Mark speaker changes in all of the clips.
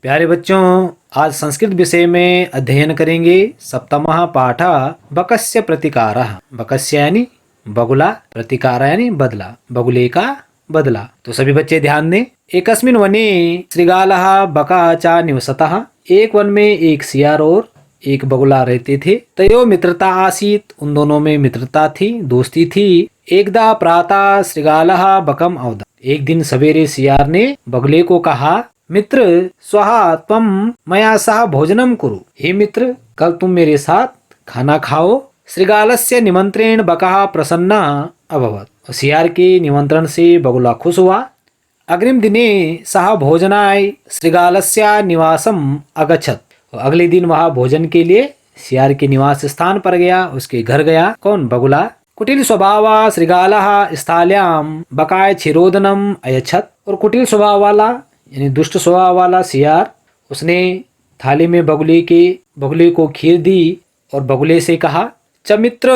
Speaker 1: प्यारे बच्चों, आज संस्कृत विषय में अध्ययन करेंगे। सप्तमः पाठ बकस्य प्रतिकारः। बकस्य यानी बगुला, प्रतिकार यानी बदला, बगुले का बदला। तो सभी बच्चे ध्यान दें। एकस्मिन् वने श्रृगालः बका च निवसतः। एक वन में एक सियार और एक बगुला रहते थे। तयो मित्रता आसीत, उन दोनों में मित्रता थी, दोस्ती थी। एकदा प्रातः श्रृगालः बकम अवदत्। एक दिन सवेरे सियार ने बगुले को कहा, मित्र स्वः त्वं मया सह भोजनम कुरु। हे मित्र, कल तुम मेरे साथ खाना खाओ। श्रृगालस्य निमंत्रेण बकः प्रसन्न अभवत्। सियार के निमंत्रण से बगुला खुश हुआ। अग्रिम दिने सः भोजनाय श्रृगालस्य निवासम अगच्छत्। अगले दिन वह भोजन के लिए सियार के निवास स्थान पर गया, उसके घर गया। कौन? बगुला। कुटिल स्वभाव श्रृगालः स्थाल्याम बकाय क्षीरोदनम अयच्छत्। और कुटिल स्वभाव वाला यानी दुष्ट स्वभाव वाला सियार, उसने थाली में बगुले को खीर दी और बगुले से कहा, च मित्र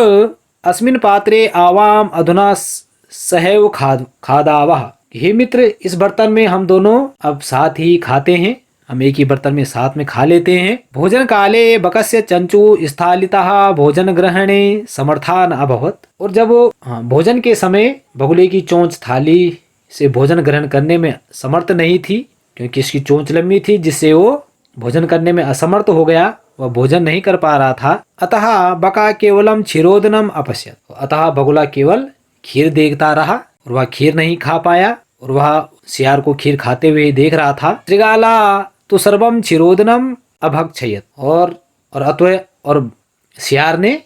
Speaker 1: अस्मिन् पात्रे आवाम अधुना सहैव खादावः। हे मित्र, इस बर्तन में हम दोनों अब साथ ही खाते हैं, हम एक ही बर्तन में साथ में खा लेते हैं। भोजन काले बकस्य चंचु स्थालितः भोजन ग्रहणे समर्थान अभवत्। और जब वो भोजन के समय बगुले की चोंच थाली से भोजन ग्रहण करने में समर्थ नहीं थी, क्योंकि इसकी चोंच लंबी थी, जिससे वो भोजन करने में असमर्थ हो गया, वह भोजन नहीं कर पा रहा था। अतः बका केवलम क्षीरोदनम अपश्यत्। अतः बगुला केवल खीर देखता रहा और वह खीर नहीं खा पाया, और वह सियार को खीर खाते हुए देख रहा था। श्रृगाला तो सर्वम क्षीरोदनम अभक्षयत्। और सियार ने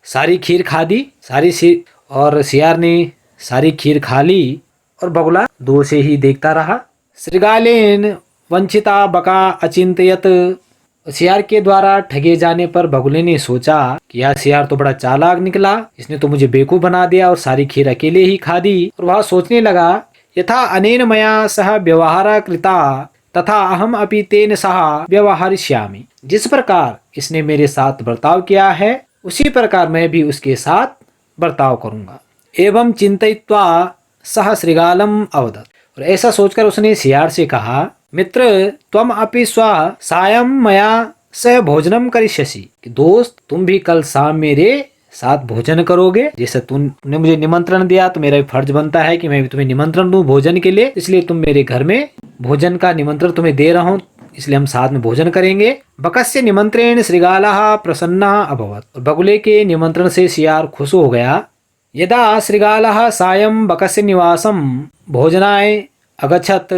Speaker 1: सारी खीर खा दी, सियार ने सारी खीर खा ली और बगुला दूर से ही देखता रहा। श्रृगालेन वंचिता बका अचिंतयत। सियार के द्वारा ठगे जाने पर बगुले ने सोचा कि यह सियार तो बड़ा चालाक निकला, इसने तो मुझे बेवकूफ बना दिया और सारी खीर अकेले ही खा दी। और वह सोचने लगा, यथा अनेन मया सह व्यवहार कृता तथा अहम अपि तेन सह व्यवहारिष्यामि। जिस प्रकार इसने मेरे साथ बर्ताव किया है, उसी प्रकार मैं भी उसके साथ बर्ताव करूंगा। एवं चिंतयित्वा सह श्रृगालम अवदत्। और ऐसा सोचकर उसने सियार से कहा, मित्र त्वम अपि स्व सायं मया सह भोजनम करिष्यसि। कि दोस्त, तुम भी कल शाम मेरे साथ भोजन करोगे। जैसे तुमने मुझे निमंत्रण दिया, तो मेरा भी फर्ज बनता है कि मैं भी तुम्हें निमंत्रण दूं भोजन के लिए। इसलिए तुम मेरे घर में भोजन का निमंत्रण तुम्हें दे रहा हूँ, इसलिए हम साथ में भोजन करेंगे। बकस्य निमंत्रेण श्रृगालः प्रसन्नः अभवत्। और बगुले के निमंत्रण से सियार खुश हो गया। यदा श्रृगालः सायं बकस्य निवासम भोजनाय अगच्छत्।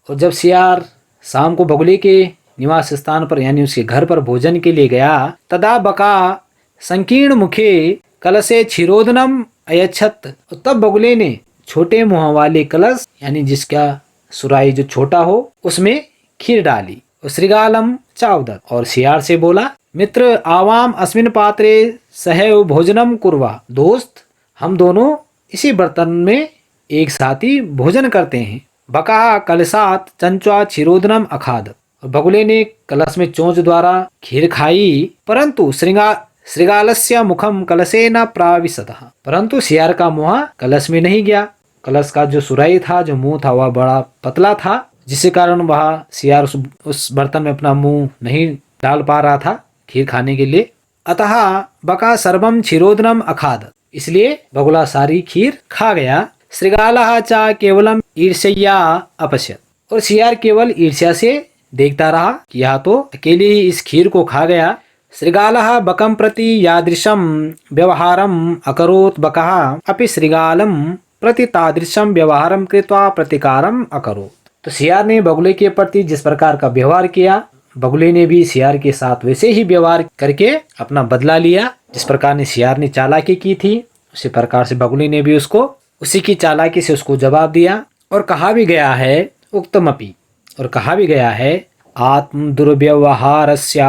Speaker 1: और जब सियार शाम को बगुले के निवास स्थान पर यानी उसके घर पर भोजन के लिए गया, तदा बका संकीर्ण मुखे कलशे क्षीरोदनम अयच्छत्। तब बगुले ने छोटे मुंह वाले कलश यानी जिसका सुराही जो छोटा हो, उसमें खीर डाली। और श्रृगालम चावदत्। और सियार से बोला, मित्र आवाम अस्मिन् पात्रे सहैव भोजनम कुर्वा। दोस्त, हम दोनों इसी बर्तन में एक साथ ही भोजन करते हैं। बका कलशात चंचा क्षीरोदनम अखादत्। और बगुले ने कलश में चोंच द्वारा खीर खाई, परंतु श्रृगालस्य मुखम कलशे न प्राविशतः। परंतु सियार का मुंह कलश में नहीं गया। कलश का जो सुराही था, जो मुंह था, वह बड़ा पतला था, जिसके कारण वह सियार उस बर्तन में अपना मुंह नहीं डाल पा रहा था खीर खाने के लिए। अतः बका सर्वम क्षीरोदनम अखादत्। इसलिए बगुला सारी खीर खा गया। श्रृगालः च केवलम ईर्ष्या अपश्यत्। और सियार केवल ईर्ष्या से देखता रहा कि यह तो अकेले ही इस खीर को खा गया। श्रृगालः बकं प्रति यादृशं व्यवहारम् अकरोत्। बकः अपि श्रृगालं प्रति तादृशं व्यवहारं कृत्वा प्रतिकारम् अकरोत्। तो सियार ने बगुले के प्रति जिस प्रकार का व्यवहार किया, बगुले ने भी सियार के साथ वैसे ही व्यवहार करके अपना बदला लिया। जिस प्रकार ने सियार ने चालाकी की थी, उसी प्रकार से बगुले ने भी उसको उसी की चालाकी से उसको जवाब दिया। और कहा भी गया है उक्तमपि, और कहा भी गया है, आत्म दुर्व्यवहारस्य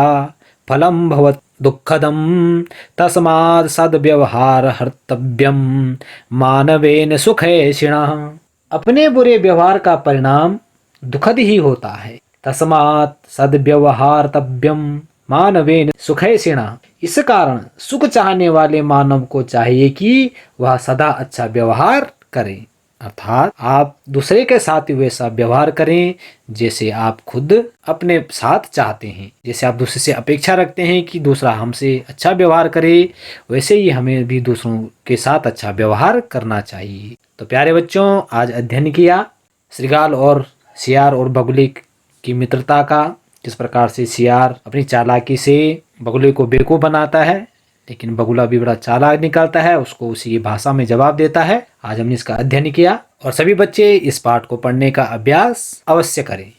Speaker 1: फलम भवत् दुःखदम तस्मात् सद्व्यवहार हर्तव्यम मानवेन सुखैषिणः। अपने बुरे व्यवहार का परिणाम दुखद ही होता है। तस्मात् सद्व्यवहार्तव्यम मानवेन सुखैषिणः। इस कारण सुख चाहने वाले मानव को चाहिए कि वह सदा अच्छा व्यवहार करे। अर्थात आप दूसरे के साथ वैसा व्यवहार करें जैसे आप खुद अपने साथ चाहते हैं। जैसे आप दूसरे से अपेक्षा रखते हैं कि दूसरा हमसे अच्छा व्यवहार करे, वैसे ही हमें भी दूसरों के साथ अच्छा व्यवहार करना चाहिए। तो प्यारे बच्चों, आज अध्ययन किया श्रृगाल और सियार और बगुले की मित्रता का, किस प्रकार से सियार अपनी चालाकी से बगुले को बेवकूफ बनाता है, लेकिन बगुला भी बड़ा चालाक निकलता है, उसको उसी भाषा में जवाब देता है। आज हमने इसका अध्ययन किया और सभी बच्चे इस पाठ को पढ़ने का अभ्यास अवश्य करें।